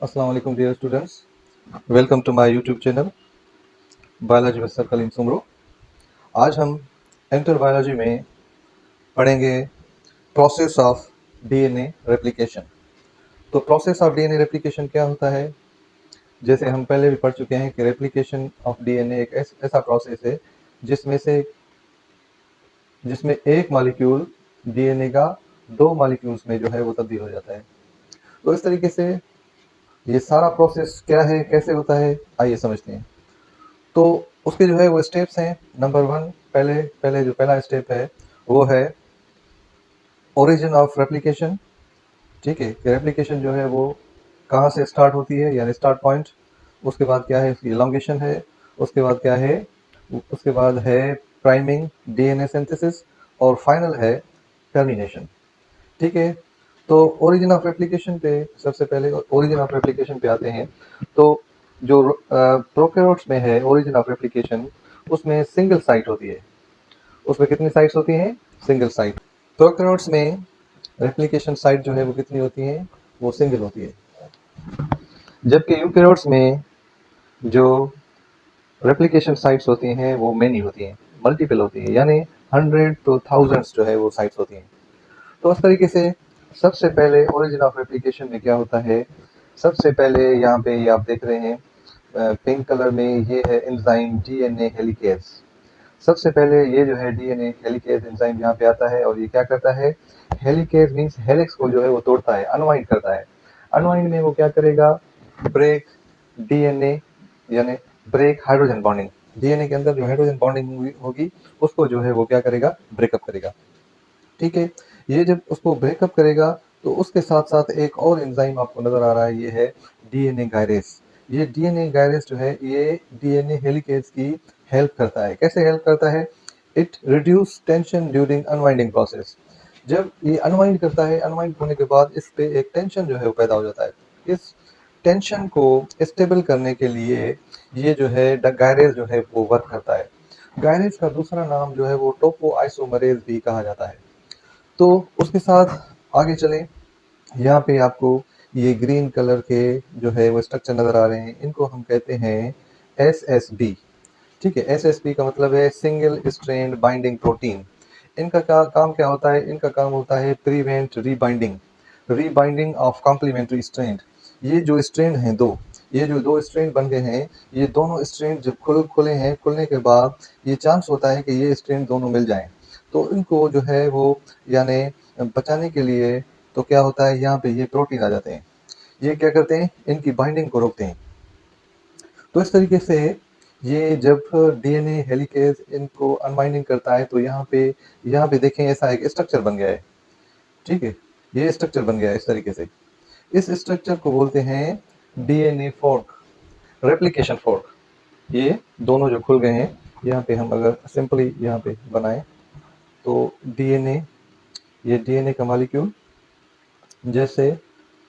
अस्सलाम वालेकुम dear students, welcome to my YouTube channel biology with sir Kaleem Soomro. आज हम एंटर बायोलॉजी में पढ़ेंगे प्रोसेस ऑफ डीएनए रेप्लिकेशन। तो प्रोसेस ऑफ डीएनए रेप्लिकेशन क्या होता है? जैसे हम पहले भी पढ़ चुके हैं कि रेप्लिकेशन ऑफ डीएनए एक ऐसा प्रोसेस है जिसमें से जिसमें एक मॉलिक्यूल डीएनए का दो मॉलिक्यूल्स में जो है वो तब्दील हो जाता है। तो इस तरीके से ये सारा प्रोसेस क्या है, कैसे होता है, आइए समझते हैं। तो उसके जो है वो स्टेप्स हैं। नंबर वन, पहले पहले जो पहला स्टेप है वो है ओरिजिन ऑफ रेप्लिकेशन। ठीक है, कि रेप्लिकेशन जो है वो कहाँ से स्टार्ट होती है, यानी स्टार्ट पॉइंट। उसके बाद क्या है, उसकी इलोंगेशन है। उसके बाद क्या है, उसके बाद है प्राइमिंग, डीएनए सिंथेसिस, और फाइनल है टर्मिनेशन। ठीक है, तो ओरिजिन ऑफ रेप्लिकेशन पे सबसे पहले ओरिजिन ऑफ रेप्लिकेशन पे आते हैं। तो जो प्रोकैरियोट्स में है ओरिजिन ऑफ रेप्लिकेशन, उसमें सिंगल साइट होती है। उसमें कितनी साइट्स होती हैं? Single site. प्रोकैरियोट्स में रेप्लिकेशन साइट जो है वो कितनी होती है? वो सिंगल होती है। जबकि यूकैरियोट्स में जो रेप्लिकेशन साइट्स होती हैं वो मेनी होती हैं, मल्टीपल होती है, यानी 100 to 1000 जो है वो साइट्स होती हैं। तो इस तरीके से सबसे पहले ओरिजिन ऑफ रेप्लिकेशन में क्या होता है, सबसे पहले यहाँ पे ये आप देख रहे हैं पिंक कलर में, ये है एंजाइम डीएनए हेलिकेज। सबसे पहले ये जो है डीएनए हेलिकेज एंजाइम यहाँ पे आता है और ये क्या करता है, हेलिकेज मींस हेलिक्स को जो है वो तोड़ता है, अनवाइंड करता है। अनवाइंड में वो क्या करेगा, ब्रेक डीएनए, यानी ब्रेक हाइड्रोजन बॉन्डिंग। डीएनए के अंदर जो हाइड्रोजन बॉन्डिंग होगी उसको जो है वो क्या करेगा, ब्रेकअप करेगा। ठीक है, ये जब उसको ब्रेकअप करेगा तो उसके साथ साथ एक और एंजाइम आपको नजर आ रहा है, ये है डीएनए गायरेज। ये डीएनए गायरेज जो है ये डीएनए हेलिकेज की हेल्प करता है। कैसे हेल्प करता है? It reduce tension during unwinding process. जब ये अनवाइंड करता है, अनवाइंड होने के बाद इस पे एक टेंशन जो है वो पैदा हो जाता है। इस टेंशन को स्टेबल करने के लिए ये जो है गायरेज जो है वो वर्क करता है। गायरेज का दूसरा नाम जो है वो टोपो आइसोमरेज भी कहा जाता है। तो उसके साथ आगे चलें। यहाँ पे आपको ये ग्रीन कलर के जो है वो स्ट्रक्चर नज़र आ रहे हैं, इनको हम कहते हैं एस एस बी। ठीक है, एस एस बी का मतलब है सिंगल स्ट्रैंड बाइंडिंग प्रोटीन। इनका काम क्या होता है? इनका काम होता है प्रिवेंट रीबाइंडिंग, रीबाइंडिंग ऑफ कॉम्प्लीमेंट्री स्ट्रैंड। ये जो स्ट्रैंड हैं दो, ये जो दो स्ट्रैंड बन गए हैं, ये दोनों स्ट्रैंड जब खुले हैं, खुलने के बाद ये चांस होता है कि ये स्ट्रैंड दोनों मिल जाएं। तो इनको जो है वो, यानी बचाने के लिए, तो क्या होता है, यहाँ पे ये प्रोटीन आ जाते हैं। ये क्या करते हैं, इनकी बाइंडिंग को रोकते हैं। तो इस तरीके से ये जब डीएनए हेलिकेज इनको अनबाइंडिंग करता है तो यहाँ पे देखें ऐसा एक स्ट्रक्चर बन गया है। ठीक है, ये स्ट्रक्चर बन गया है इस तरीके से। इस स्ट्रक्चर को बोलते हैं डीएनए फोर्क, रेप्लिकेशन फोर्क। ये दोनों जो खुल गए हैं, यहाँ पे हम अगर सिंपली यहाँ पे बनाएं तो डीएनए, ये डीएनए का मॉलिक्यूल जैसे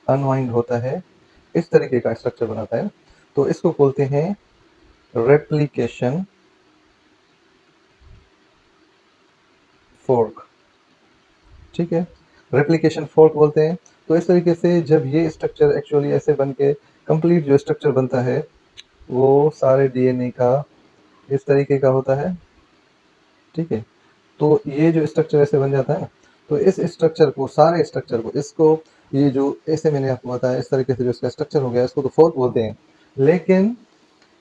अनवाइंड होता है इस तरीके का स्ट्रक्चर बनाता है, तो इसको बोलते हैं रेप्लिकेशन फोर्क। ठीक है, रेप्लिकेशन फोर्क बोलते हैं। तो इस तरीके से जब ये स्ट्रक्चर एक्चुअली ऐसे बन के कंप्लीट जो स्ट्रक्चर बनता है वो सारे डीएनए का इस तरीके का होता है। ठीक है, तो ये जो स्ट्रक्चर ऐसे बन जाता है ना, तो इस स्ट्रक्चर को, सारे स्ट्रक्चर को, इसको, ये जो ऐसे मैंने आपको बताया इस तरीके से जो इसका स्ट्रक्चर हो गया, इसको तो फोर्क बोलते हैं। लेकिन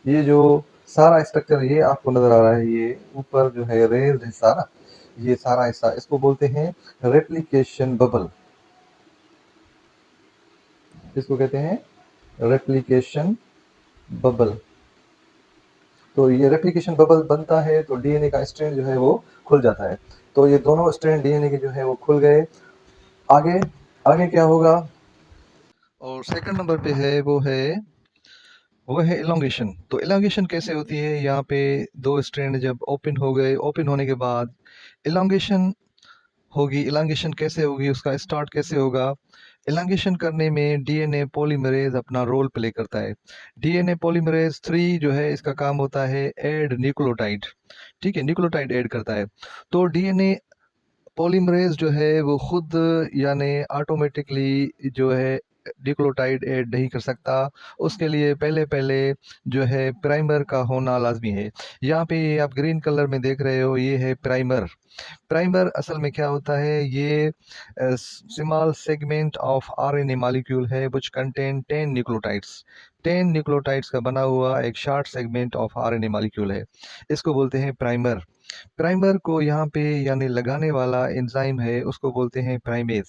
ये जो सारा स्ट्रक्चर ये आपको नजर आ रहा है, ये ऊपर जो है रेल्ड हिस्सा ना, ये सारा हिस्सा, इसको बोलते हैं रेप्लिकेशन बबल। इसको कहते हैं रेप्लिकेशन बबल। तो ये रेप्लिकेशन बबल बनता है तो डीएनए का स्ट्रैंड जो है वो खुल जाता है। तो ये दोनों स्ट्रैंड डीएनए के जो है वो खुल गए। आगे आगे क्या होगा? और सेकंड नंबर पे है वो है इलोंगेशन। तो इलोंगेशन कैसे होती है? यहाँ पे दो स्ट्रैंड जब ओपन हो गए, ओपन होने के बाद इलोंगेशन होगी। इलांगेशन कैसे होगी, उसका स्टार्ट कैसे होगा? इलांगेशन करने में डीएनए पॉलीमरेज अपना रोल प्ले करता है। डीएनए पॉलीमरेज 3 जो है इसका काम होता है ऐड न्यूक्लियोटाइड। ठीक है, न्यूक्लियोटाइड ऐड करता है। तो डीएनए पॉलीमरेज जो है वो खुद, यानी ऑटोमेटिकली जो है न्यूक्लियोटाइड ऐड नहीं कर सकता। उसके लिए पहले पहले जो है प्राइमर का होना लाजमी है। यहाँ पे आप ग्रीन कलर में देख रहे हो, ये है प्राइमर। प्राइमर असल में क्या होता है, ये small segment of RNA molecule है विच कंटेन 10 न्यूक्लियोटाइड्स। 10 न्यूक्लियोटाइड्स का बना हुआ एक short segment of RNA molecule है, इसको बोलते हैं प्राइमर। प्राइमर को यहाँ पे यानी लगाने वाला एंजाइम है, उसको बोलते हैं प्राइमेज।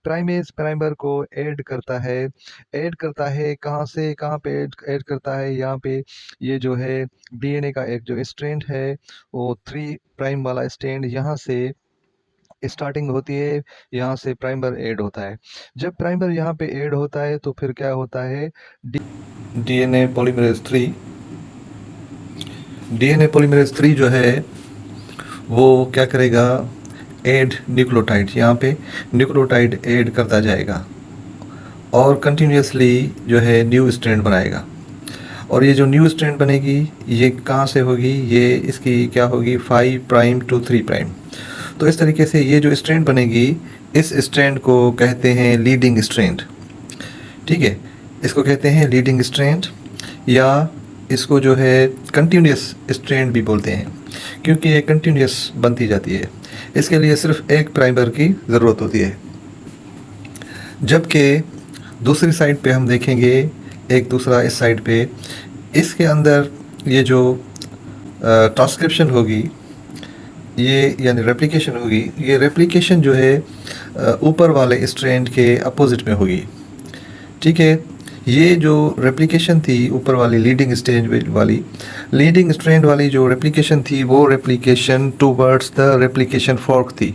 प्राइमेज प्राइमर को ऐड करता है कहाँ से कहाँ पे ऐड करता है, यहाँ पे ये जो है डीएनए का एक जो स्ट्रैंड है, वो 3 प्राइम वाला स्ट्रैंड यहाँ से स्टार्टिंग होती है, यहाँ से प्राइमर ऐड होता है। जब प्राइमर यहाँ पे ऐड होता है तो फिर क्या होता है, डीएनए पॉलीमरेज 3, डीएनए पॉलीमरेज 3 जो है वो क्या करेगा, ऐड न्यूक्लियोटाइड, यहाँ पे न्यूक्लियोटाइड ऐड करता जाएगा और कंटिन्यूसली जो है न्यू स्ट्रैंड बनाएगा। और ये जो न्यू स्ट्रैंड बनेगी ये कहाँ से होगी, ये इसकी क्या होगी 5 प्राइम टू 3 प्राइम। तो इस तरीके से ये जो स्ट्रैंड बनेगी, इस स्ट्रैंड को कहते हैं लीडिंग स्ट्रैंड। ठीक है, इसको कहते हैं लीडिंग स्ट्रैंड, या इसको जो है कंटिन्यूस स्ट्रैंड भी बोलते हैं, क्योंकि ये कंटिन्यूस बनती जाती है। इसके लिए सिर्फ एक प्राइमर की ज़रूरत होती है। जबकि दूसरी साइड पे हम देखेंगे, एक दूसरा इस साइड पे, इसके अंदर ये जो ट्रांसक्रिप्शन होगी, ये यानी रेप्लिकेशन होगी, ये रेप्लिकेशन जो है ऊपर वाले स्ट्रैंड के अपोजिट में होगी। ठीक है, ये जो रेप्लिकेशन थी ऊपर वाली लीडिंग स्ट्रैंड वाली जो रेप्लिकेशन थी, वो replication towards the replication fork थी।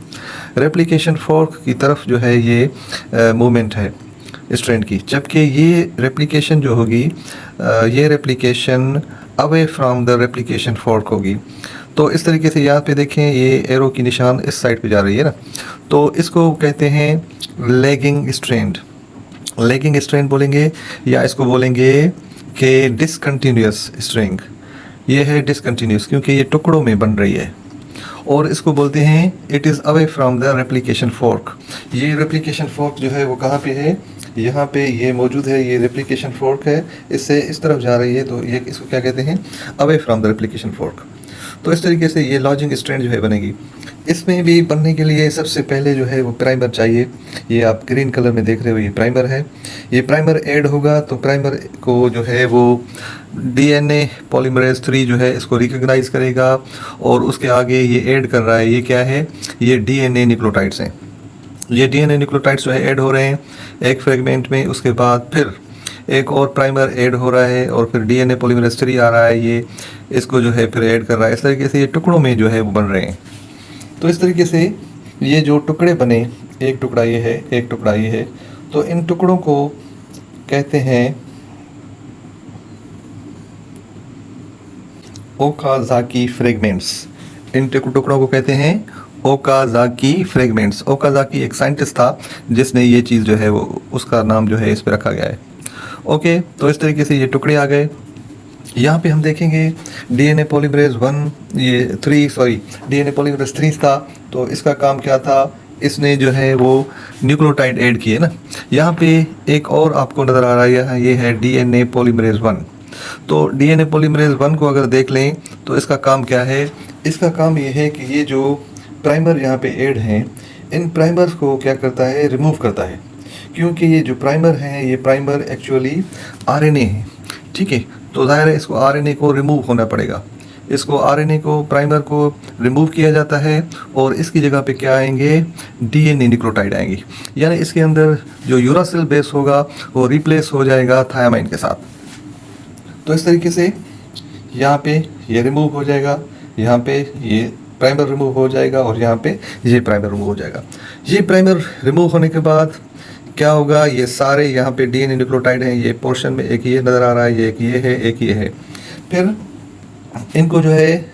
रेप्लिकेशन फॉर्क की तरफ जो है ये मूवमेंट है स्ट्रैंड की। जबकि ये रेप्लिकेशन जो होगी, ये replication away from the replication fork होगी। तो इस तरीके से यहाँ पे देखें, ये एरो की निशान इस साइड पे जा रही है ना, तो इसको कहते हैं लैगिंग स्ट्रैंड। लैगिंग स्ट्रैंड बोलेंगे, या इसको बोलेंगे कि डिसकंटिन्यूस स्ट्रिंग। ये है डिसकंटिन्यूस क्योंकि ये टुकड़ों में बन रही है, और इसको बोलते हैं it is away from the replication fork. ये रेप्लिकेशन फॉर्क जो है वो कहाँ पे है, यहाँ पे ये मौजूद है, ये रेप्लिकेशन फॉर्क है, इससे इस तरफ जा रही है, तो ये इसको क्या कहते हैं, away from the replication fork. तो इस तरीके से ये लॉजिंग स्ट्रैंड जो है बनेगी। इसमें भी बनने के लिए सबसे पहले जो है वो प्राइमर चाहिए। ये आप ग्रीन कलर में देख रहे हो, ये प्राइमर है। ये प्राइमर ऐड होगा तो प्राइमर को जो है वो डीएनए पॉलीमरेज 3 जो है इसको रिकॉग्नाइज करेगा, और उसके आगे ये ऐड कर रहा है, ये क्या है, ये डीएनए न्यूक्लियोटाइड्स हैं। ये डीएनए न्यूक्लियोटाइड्स जो है ऐड हो रहे हैं एक फ्रेगमेंट में, उसके बाद फिर एक और प्राइमर ऐड हो रहा है, और फिर डीएनए पॉलीमरेज 3 आ रहा है, ये इसको जो है फिर ऐड कर रहा है। इस तरीके से ये टुकड़ों में जो है वो बन रहे हैं। तो इस तरीके से ये जो टुकड़े बने, एक टुकड़ा ये है, एक टुकड़ा ये है, तो इन टुकड़ों को कहते हैं ओकाज़ाकी फ्रेगमेंट्स। इन टुकड़ों को कहते हैं ओकाज़ाकी फ्रेगमेंट्स। ओकाज़ाकी एक साइंटिस्ट था जिसने ये चीज़ जो है वो, उसका नाम जो है इस पर रखा गया है। ओके, तो इस तरीके से ये टुकड़े आ गए। यहाँ पे हम देखेंगे डीएनए पॉलीमरेज 3 था, तो इसका काम क्या था, इसने जो है वो न्यूक्लियोटाइड ऐड किए ना। यहाँ पे एक और आपको नज़र आ रहा है, ये है डीएनए पॉलीमरेज 1। तो डीएनए पॉलीमरेज 1 को अगर देख लें तो इसका काम क्या है, इसका काम ये है कि ये जो प्राइमर यहाँ पे ऐड हैं, इन प्राइमर्स को क्या करता है, रिमूव करता है। क्योंकि ये जो प्राइमर है, ये प्राइमर एक्चुअली आरएनए है। ठीक है, तो ज़ाहिर है इसको आरएनए को रिमूव होना पड़ेगा। इसको आरएनए को, प्राइमर को रिमूव किया जाता है, और इसकी जगह पे क्या आएंगे, डीएनए न्यूक्लियोटाइड आएंगी। यानी इसके अंदर जो यूरासिल बेस होगा वो रिप्लेस हो जाएगा थायामाइन के साथ। तो इस तरीके से यहाँ पे ये रिमूव हो जाएगा, यहाँ पे ये प्राइमर रिमूव हो जाएगा, और यहाँ पे ये प्राइमर रिमूव हो जाएगा। ये प्राइमर रिमूव होने के बाद क्या होगा, ये सारे यहाँ पे डीएनए न्यूक्लियोटाइड हैं, ये पोर्शन में एक ये नज़र आ रहा है, ये एक ये है, एक ये है। फिर इनको जो है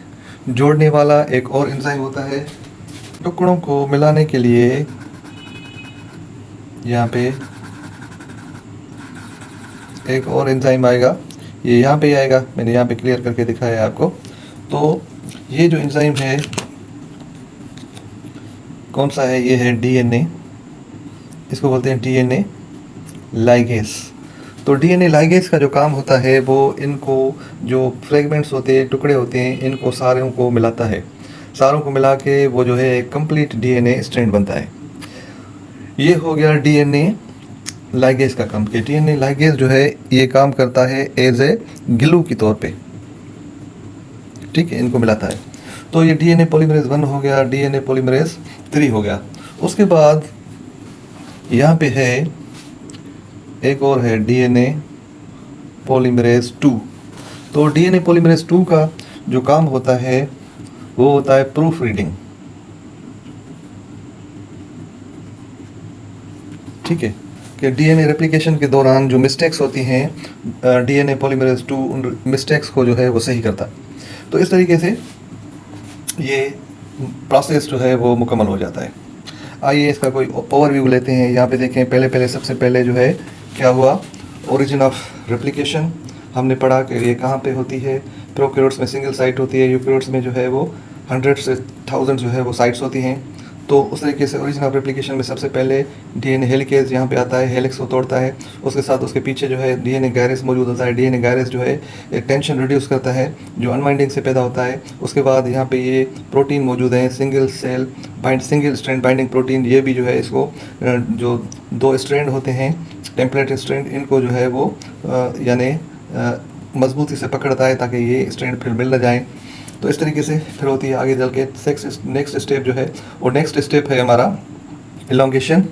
जोड़ने वाला एक और एंजाइम होता है। टुकड़ों को मिलाने के लिए यहाँ पे एक और एंजाइम आएगा, ये यहाँ पे आएगा, मैंने यहाँ पे क्लियर करके दिखाया है आपको। तो ये जो एंजाइम है कौन सा है, ये है डीएनए, इसको बोलते हैं डीएनए लाइगेस। तो डीएनए लाइगेस का जो काम होता है वो इनको जो फ्रेगमेंट्स होते हैं, टुकड़े होते हैं, इनको सारों को मिलाता है। सारों को मिला के वो जो है एक कंप्लीट डीएनए स्ट्रैंड बनता है। ये हो गया डीएनए लाइगेस का काम। कि डीएनए लाइगेस जो है ये काम करता है एज ए ग्लू के तौर पे, ठीक है, इनको मिलाता है। तो ये डीएनए पॉलीमरेज 1 हो गया, डीएनए पॉलीमरेज 3 हो गया। उसके बाद यहाँ पे है एक और है डीएनए पॉलीमरेज 2। तो डीएनए पॉलीमरेज 2 का जो काम होता है वो होता है प्रूफ रीडिंग, ठीक है, कि डीएनए रेप्लिकेशन के दौरान जो मिस्टेक्स होती हैं डीएनए पॉलीमरेज 2 उन मिस्टेक्स को जो है वो सही करता है। तो इस तरीके से ये प्रोसेस जो है वो मुकम्मल हो जाता है। आइए इसका कोई ओवरव्यू लेते हैं। यहाँ पे देखें, पहले सबसे पहले जो है क्या हुआ, ओरिजिन ऑफ रेप्लिकेशन हमने पढ़ा कि ये कहाँ पे होती है। प्रोकैरियोट्स में सिंगल साइट होती है, यूकैरियोट्स में जो है वो 100 से 1000 जो है वो साइट्स होती हैं। तो उस तरीके से ओरिजिन ऑफ रेप्लिकेशन में सबसे पहले डीएनए हेलिकेज यहाँ पे आता है, हेलिक्स को तोड़ता है। उसके साथ उसके पीछे जो है डीएनए गायरस मौजूद होता है। डीएनए गायरस जो है एक टेंशन रिड्यूस करता है जो अनवाइंडिंग से पैदा होता है। उसके बाद यहाँ पे ये प्रोटीन मौजूद है, सिंगल स्ट्रैंड बाइंडिंग प्रोटीन। ये भी जो है इसको जो 2 स्ट्रैंड होते हैं टेम्पलेट स्ट्रैंड, इनको जो है वो यानी मजबूती से पकड़ता है ताकि ये स्ट्रैंड फिर मिल न जाए। तो इस तरीके से फिर होती है आगे चल के नेक्स्ट स्टेप जो है, और नेक्स्ट स्टेप है हमारा इलॉन्गेशन।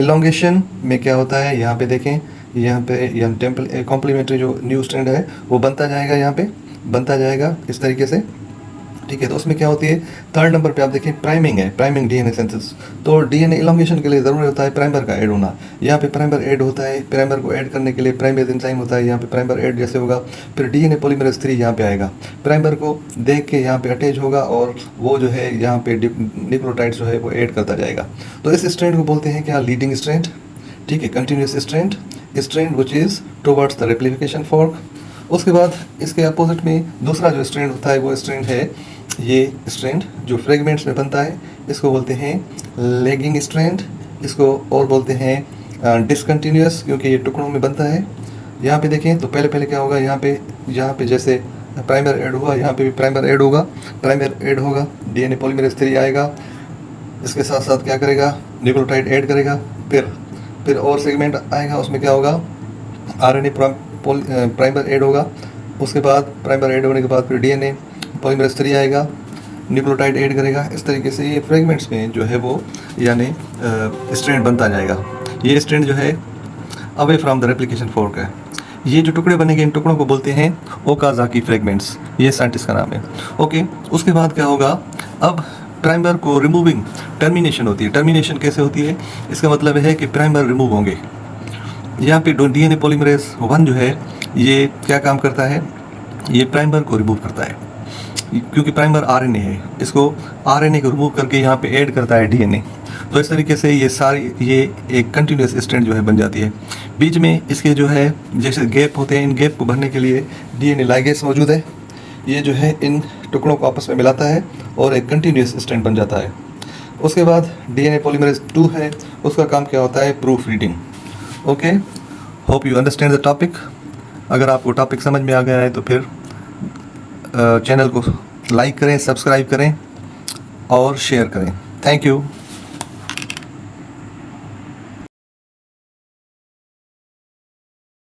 इलॉन्गेशन में क्या होता है, यहाँ पे देखें, यहाँ पे कॉम्प्लीमेंट्री जो न्यू स्ट्रैंड है वो बनता जाएगा, यहाँ पे बनता जाएगा इस तरीके से, ठीक है। तो उसमें क्या होती है, 3rd नंबर पे आप देखें प्राइमिंग है, प्राइमिंग डीएनए सिंथेसिस। तो डीएनए इलॉन्गेशन के लिए ज़रूरी होता है प्राइमर का ऐड होना। यहाँ पे प्राइमर ऐड होता है, प्राइमर को ऐड करने के लिए प्राइमेज एंजाइम होता है। यहाँ पे प्राइमर ऐड जैसे होगा फिर डीएनए पॉलीमरेज 3 यहाँ पे आएगा, प्राइमर को देख के यहाँ पे अटैच होगा और वो जो है यहाँ पे न्यूक्लियोटाइड्स जो है वो ऐड करता जाएगा। तो इस स्ट्रैंड को बोलते हैं क्या, लीडिंग स्ट्रैंड, ठीक है, continuous strand which is towards the replication fork. उसके बाद इसके अपोजिट में दूसरा जो स्ट्रैंड होता है वो स्ट्रैंड है, ये स्ट्रैंड जो फ्रेगमेंट्स में बनता है इसको बोलते हैं लैगिंग स्ट्रैंड। इसको और बोलते हैं डिसकंटिन्यूअस, क्योंकि ये टुकड़ों में बनता है। यहाँ पे देखें तो पहले क्या होगा, यहाँ पे जैसे प्राइमर ऐड हुआ, यहाँ पे भी प्राइमर ऐड होगा, डीएनए पॉलीमरेज 3 आएगा, इसके साथ साथ क्या करेगा, न्यूक्लियोटाइड ऐड करेगा, फिर और सेगमेंट आएगा, उसमें क्या होगा, आरएनए प्राइमर ऐड होगा। उसके बाद प्राइमर ऐड होने के बाद फिर डीएनए पॉलीमरेज 3 आएगा, न्यूक्लियोटाइड ऐड करेगा। इस तरीके से ये फ्रेगमेंट्स में जो है वो यानी स्ट्रैंड बनता जाएगा। ये स्ट्रैंड जो है away from the replication fork है। ये जो टुकड़े बनेंगे इन टुकड़ों को बोलते हैं ओकाज़ाकी फ्रेगमेंट्स, ये साइंटिस्ट का नाम है। ओके, उसके बाद क्या होगा, अब प्राइमर को रिमूविंग टर्मिनेशन होती है। टर्मिनेशन कैसे होती है, इसका मतलब है कि प्राइमर रिमूव होंगे। यहाँ पे डीएनए पॉलीमरेज 1 जो है ये क्या काम करता है, ये प्राइमर को रिमूव करता है, क्योंकि प्राइमर आरएनए है, इसको आरएनए को रिमूव करके यहाँ पे ऐड करता है डीएनए। तो इस तरीके से ये एक कंटिन्यूस स्ट्रैंड जो है बन जाती है। बीच में इसके जो है जैसे गैप होते हैं, इन गैप को भरने के लिए डीएनए लाइगेस मौजूद है। ये जो है इन टुकड़ों को आपस में मिलाता है और एक कंटिन्यूस स्ट्रैंड बन जाता है। उसके बाद डीएनए पॉलीमरेज 2 है, उसका काम क्या होता है, proof reading. Okay, hope you understand the topic. अगर आपको टॉपिक समझ में आ गया है तो फिर चैनल को लाइक करें, सब्सक्राइब करें और शेयर करें। Thank you.